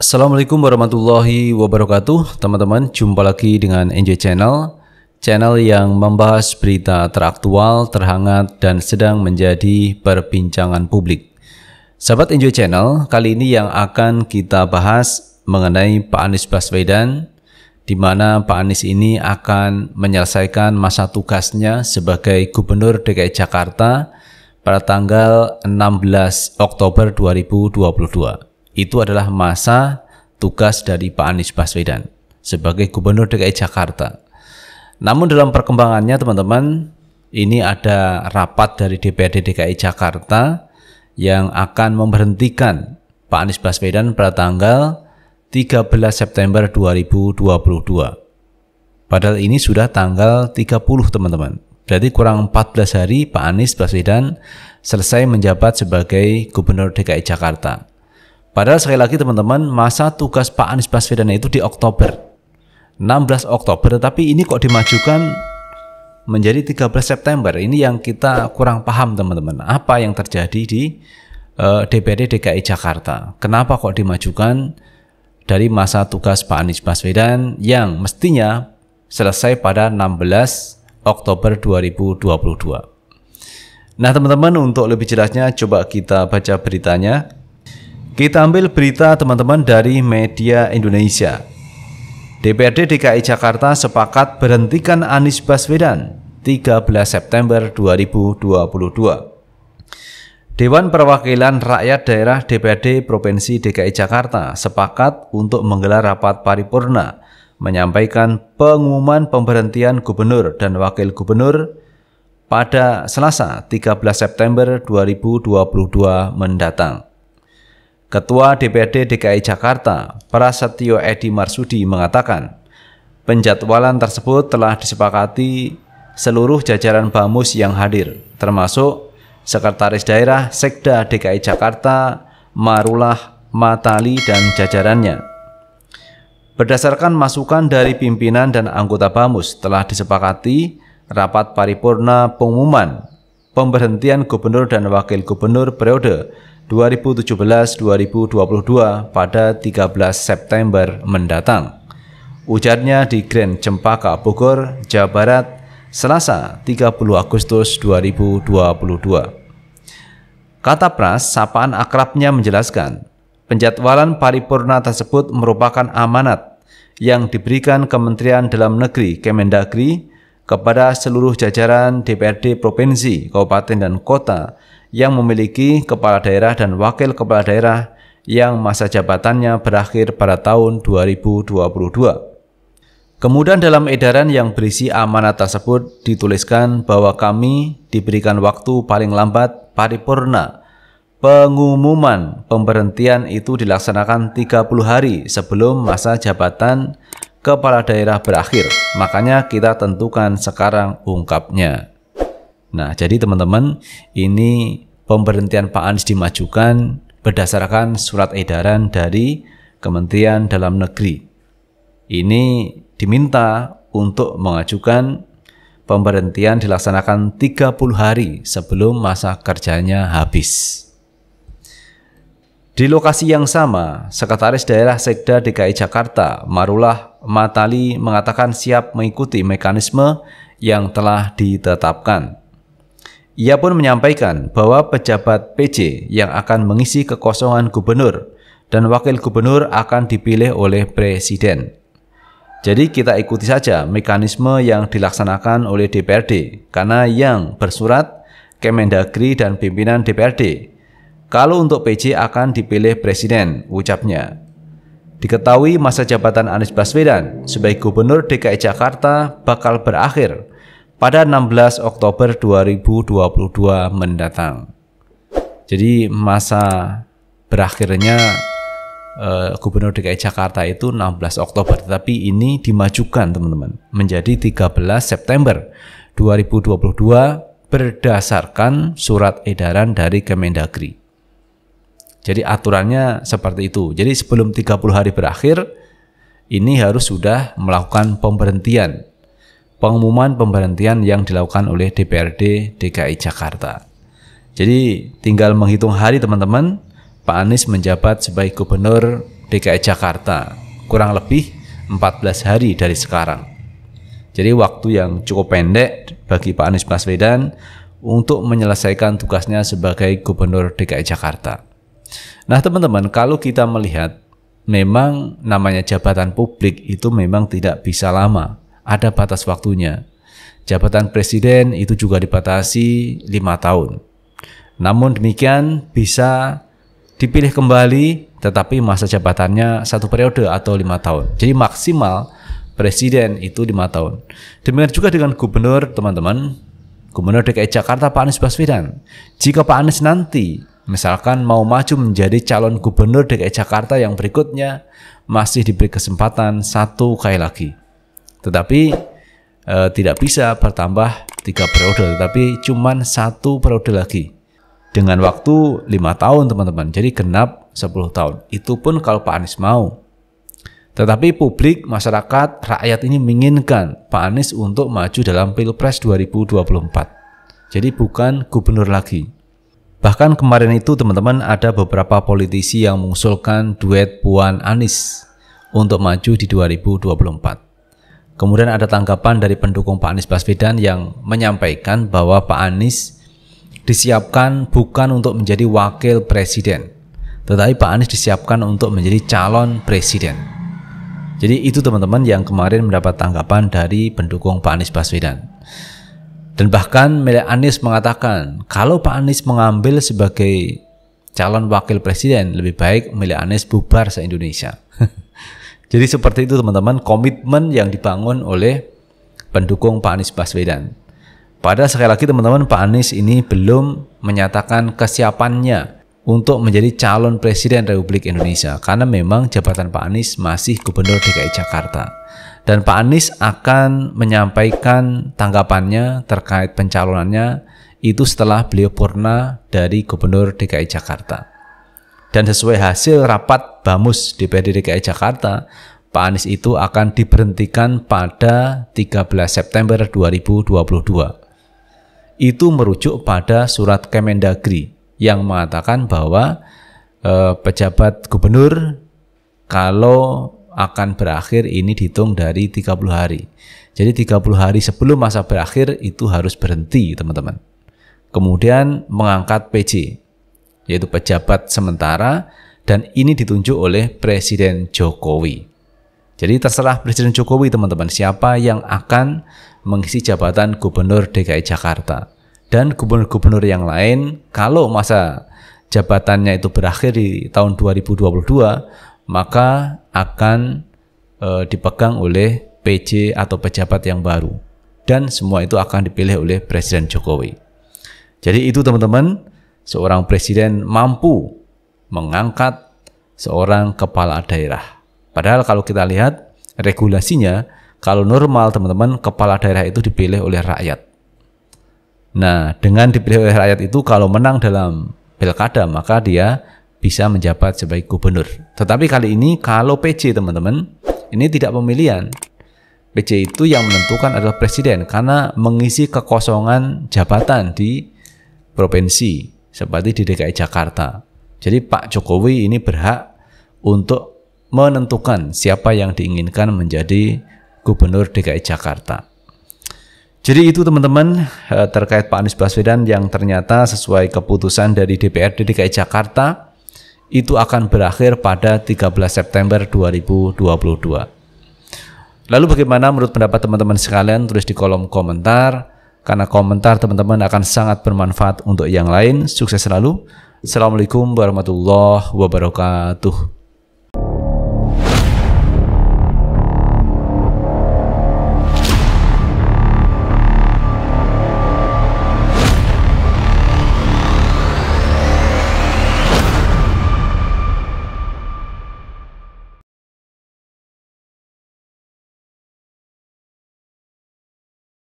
Assalamualaikum warahmatullahi wabarakatuh. Teman-teman, jumpa lagi dengan Enjoy Channel, channel yang membahas berita teraktual, terhangat, dan sedang menjadi perbincangan publik. Sahabat Enjoy Channel, kali ini yang akan kita bahas mengenai Pak Anies Baswedan, di mana Pak Anies ini akan menyelesaikan masa tugasnya sebagai Gubernur DKI Jakarta pada tanggal 16 Oktober 2022. Itu adalah masa tugas dari Pak Anies Baswedan sebagai Gubernur DKI Jakarta. Namun dalam perkembangannya teman-teman, ini ada rapat dari DPRD DKI Jakarta yang akan memberhentikan Pak Anies Baswedan pada tanggal 13 September 2022. Padahal ini sudah tanggal 30 teman-teman. Berarti kurang 14 hari Pak Anies Baswedan selesai menjabat sebagai Gubernur DKI Jakarta. Padahal sekali lagi teman-teman, masa tugas Pak Anies Baswedan itu di Oktober, 16 Oktober, tapi ini kok dimajukan menjadi 13 September. Ini yang kita kurang paham teman-teman. Apa yang terjadi di DPRD DKI Jakarta? Kenapa kok dimajukan dari masa tugas Pak Anies Baswedan yang mestinya selesai pada 16 Oktober 2022? Nah teman-teman, untuk lebih jelasnya coba kita baca beritanya. Kita ambil berita teman-teman dari media Indonesia. DPRD DKI Jakarta sepakat berhentikan Anies Baswedan 13 September 2022. Dewan Perwakilan Rakyat Daerah DPRD Provinsi DKI Jakarta sepakat untuk menggelar rapat paripurna menyampaikan pengumuman pemberhentian gubernur dan wakil gubernur pada Selasa 13 September 2022 mendatang. Ketua DPRD DKI Jakarta, Prasetyo Edy Marsudi mengatakan, penjadwalan tersebut telah disepakati seluruh jajaran Bamus yang hadir, termasuk Sekretaris Daerah Sekda DKI Jakarta, Marullah Matali dan jajarannya. Berdasarkan masukan dari pimpinan dan anggota Bamus, telah disepakati rapat paripurna pengumuman pemberhentian gubernur dan wakil gubernur periode 2017-2022 pada 13 September mendatang. Ujarnya di Grand Cempaka, Bogor, Jawa Barat, Selasa 30 Agustus 2022. Kata Pras, sapaan akrabnya menjelaskan, penjadwalan paripurna tersebut merupakan amanat yang diberikan Kementerian Dalam Negeri Kemendagri kepada seluruh jajaran DPRD Provinsi, Kabupaten, dan Kota yang memiliki kepala daerah dan wakil kepala daerah yang masa jabatannya berakhir pada tahun 2022. Kemudian dalam edaran yang berisi amanat tersebut dituliskan bahwa kami diberikan waktu paling lambat paripurna pengumuman pemberhentian itu dilaksanakan 30 hari sebelum masa jabatan kepala daerah berakhir. Makanya kita tentukan sekarang, ungkapnya. Nah, jadi teman-teman, ini pemberhentian Pak Anies dimajukan berdasarkan surat edaran dari Kementerian Dalam Negeri. Ini diminta untuk mengajukan pemberhentian dilaksanakan 30 hari sebelum masa kerjanya habis. Di lokasi yang sama, Sekretaris Daerah Sekda DKI Jakarta, Marullah Matali, mengatakan siap mengikuti mekanisme yang telah ditetapkan. Ia pun menyampaikan bahwa pejabat PJ yang akan mengisi kekosongan gubernur dan wakil gubernur akan dipilih oleh Presiden. Jadi kita ikuti saja mekanisme yang dilaksanakan oleh DPRD, karena yang bersurat Kemendagri dan pimpinan DPRD. Kalau untuk PJ akan dipilih Presiden, ucapnya. Diketahui masa jabatan Anies Baswedan sebagai Gubernur DKI Jakarta bakal berakhir pada 16 Oktober 2022 mendatang. Jadi masa berakhirnya Gubernur DKI Jakarta itu 16 Oktober, tapi ini dimajukan teman-teman menjadi 13 September 2022 berdasarkan surat edaran dari Kemendagri. Jadi aturannya seperti itu. Jadi sebelum 30 hari berakhir, ini harus sudah melakukan pemberhentian. Pengumuman pemberhentian yang dilakukan oleh DPRD DKI Jakarta. Jadi tinggal menghitung hari teman-teman, Pak Anies menjabat sebagai Gubernur DKI Jakarta, kurang lebih 14 hari dari sekarang. Jadi waktu yang cukup pendek bagi Pak Anies Baswedan untuk menyelesaikan tugasnya sebagai Gubernur DKI Jakarta. Nah teman-teman, kalau kita melihat memang namanya jabatan publik itu memang tidak bisa lama, ada batas waktunya. Jabatan presiden itu juga dibatasi 5 tahun. Namun demikian bisa dipilih kembali, tetapi masa jabatannya 1 periode atau 5 tahun. Jadi maksimal presiden itu 5 tahun. Demikian juga dengan gubernur teman-teman, Gubernur DKI Jakarta Pak Anies Baswedan. Jika Pak Anies nanti misalkan mau maju menjadi calon gubernur DKI Jakarta yang berikutnya, masih diberi kesempatan 1 kali lagi. Tetapi tidak bisa bertambah 3 periode, tetapi cuman 1 periode lagi dengan waktu 5 tahun teman-teman. Jadi genap 10 tahun. Itu pun kalau Pak Anies mau. Tetapi publik, masyarakat, rakyat ini menginginkan Pak Anies untuk maju dalam Pilpres 2024. Jadi bukan gubernur lagi. Bahkan kemarin itu teman-teman ada beberapa politisi yang mengusulkan duet Puan Anies untuk maju di 2024. Kemudian ada tanggapan dari pendukung Pak Anies Baswedan yang menyampaikan bahwa Pak Anies disiapkan bukan untuk menjadi wakil presiden, tetapi Pak Anies disiapkan untuk menjadi calon presiden. Jadi itu teman-teman yang kemarin mendapat tanggapan dari pendukung Pak Anies Baswedan. Dan bahkan Mele Anies mengatakan kalau Pak Anies mengambil sebagai calon wakil presiden, lebih baik Mele Anies bubar se-Indonesia. Jadi seperti itu teman-teman komitmen yang dibangun oleh pendukung Pak Anies Baswedan. Padahal sekali lagi teman-teman, Pak Anies ini belum menyatakan kesiapannya untuk menjadi calon presiden Republik Indonesia. Karena memang jabatan Pak Anies masih Gubernur DKI Jakarta. Dan Pak Anies akan menyampaikan tanggapannya terkait pencalonannya itu setelah beliau purna dari Gubernur DKI Jakarta. Dan sesuai hasil rapat Bamus DPRD DKI Jakarta, Pak Anies itu akan diberhentikan pada 13 September 2022. Itu merujuk pada surat Kemendagri yang mengatakan bahwa pejabat gubernur kalau akan berakhir ini dihitung dari 30 hari. Jadi 30 hari sebelum masa berakhir itu harus berhenti teman-teman. Kemudian mengangkat PJ, yaitu pejabat sementara, dan ini ditunjuk oleh Presiden Jokowi. Jadi terserah Presiden Jokowi teman-teman siapa yang akan mengisi jabatan Gubernur DKI Jakarta. Dan gubernur-gubernur yang lain kalau masa jabatannya itu berakhir di tahun 2022, maka akan dipegang oleh PJ atau pejabat yang baru. Dan semua itu akan dipilih oleh Presiden Jokowi. Jadi itu teman-teman, seorang presiden mampu mengangkat seorang kepala daerah. Padahal kalau kita lihat regulasinya, kalau normal teman-teman, kepala daerah itu dipilih oleh rakyat. Nah, dengan dipilih oleh rakyat itu kalau menang dalam pilkada, maka dia bisa menjabat sebagai gubernur. Tetapi kali ini kalau PJ teman-teman, ini tidak pemilihan. PJ itu yang menentukan adalah presiden karena mengisi kekosongan jabatan di provinsi seperti di DKI Jakarta. Jadi Pak Jokowi ini berhak untuk menentukan siapa yang diinginkan menjadi Gubernur DKI Jakarta. Jadi itu teman-teman terkait Pak Anies Baswedan yang ternyata sesuai keputusan dari DPRD DKI Jakarta itu akan berakhir pada 13 September 2022. Lalu bagaimana menurut pendapat teman-teman sekalian? Tulis di kolom komentar. Karena komentar teman-teman akan sangat bermanfaat untuk yang lain. Sukses selalu. Assalamualaikum warahmatullahi wabarakatuh.